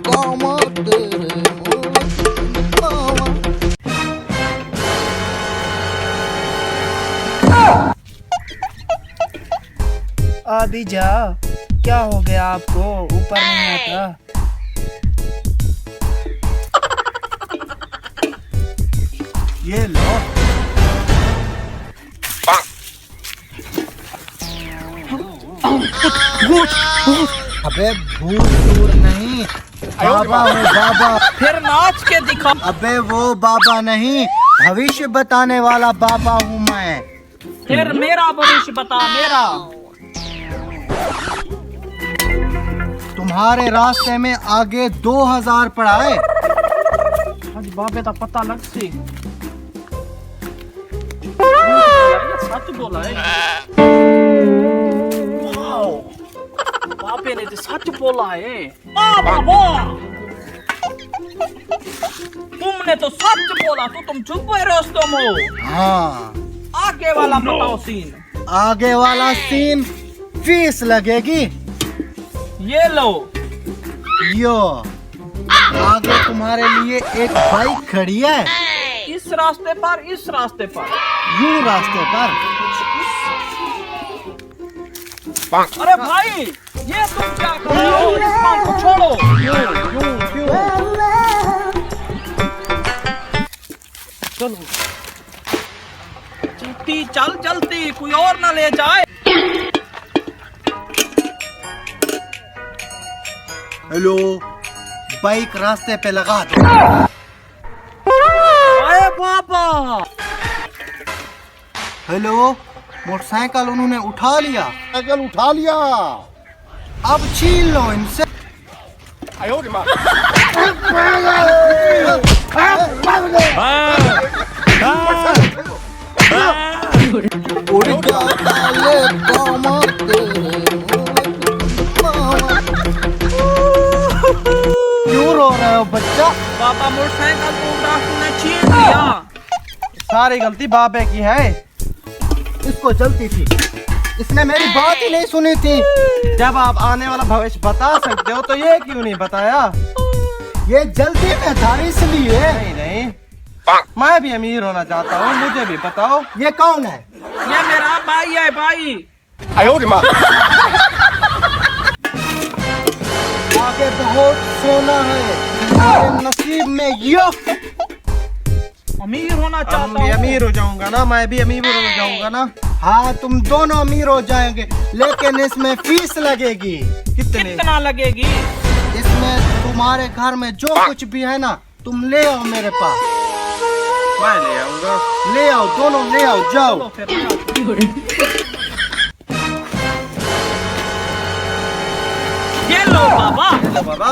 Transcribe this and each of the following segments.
कामा तेरे कामा। अभी जा, क्या हो गया आपको? ऊपर नहीं आता? ये लो। अबे भूत दूर नहीं, बाबा हूँ बाबा। फिर नाच के दिखा। अबे वो बाबा नहीं, भविष्य बताने वाला बाबा हूँ मैं। फिर मेरा भविष्य बता, मेरा। तुम्हारे रास्ते में आगे 2000 पड़ा है। आज बाबे का पता लग सी। सच बोला है। वाओ, बाबे ने तो सच बोला है। बाबा, तुमने तो सच बोला, तो तुम चुप हुए रोस्तम हो। हाँ, आगे वाला बताओ सीन। आगे वाला सीन, फीस लगेगी। ये लो। यो, आगे तुम्हारे लिए एक बाइक खड़ी है। इस रास्ते पर, इस रास्ते पर, यूं रास्ते पर। अरे भाई, ये तुम क्या कर रहे हो? इस बात को छोड़ो। चलो, जल्दी चल, जल्दी, कोई और ना ले जाए। हेलो, बाइक रास्ते पे लगा दो। अरे बाबा। हेलो, मोटरसाइकिल उन्होंने उठा लिया। साइकिल उठा लिया, अब छीन लो इनसे। उड़ जाता ये कामा तेरे कामा। क्यों रो रहे हो बच्चा? बाबा, मोटरसाइकिल को डाकू ने छीन लिया। सारी गलती बाबे की है। इसको जल्दी थी, इसने मेरी बात ही नहीं सुनी थी। जब आप आने वाला भविष्य बता सकते हो तो ये क्यों नहीं बताया? ये जल्दी में था इसलिए। नहीं नहीं, मैं भी अमीर होना चाहता हूँ, मुझे भी बताओ। ये कौन है? ये मेरा भाई है, भाई। आगे बहुत सोना है तुम्हारे नसीब में। यो, अमीर होना मैं चाहता भी हूँ। अमीर हो जाऊंगा ना, मैं भी अमीर हो जाऊंगा ना। हाँ तुम दोनों अमीर हो जाएंगे, लेकिन इसमें फीस लगेगी। कितने? कितना लगेगी? इसमें तुम्हारे घर में जो कुछ भी है ना, तुम ले आओ मेरे पास। मैं ले आऊंगा। ले आओ, दोनों ले आओ, जाओ। चलो फिर। ये लो बाबा। तो बाबा,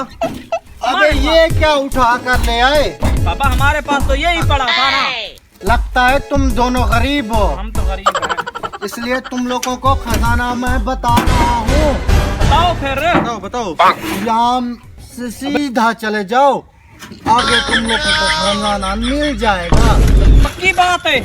अबे ये क्या उठा कर ले आए? बाबा, हमारे पास तो यही पड़ा था ना। लगता है तुम दोनों गरीब हो, हम तो गरीब हैं। इसलिए तुम लोगों को खजाना मैं बता रहा हूँ। बताओ फिर। बताओ बताओ। यहाँ से सीधा चले जाओ, आगे तुम लोगों को खजाना मिल जाएगा। पक्की बात है।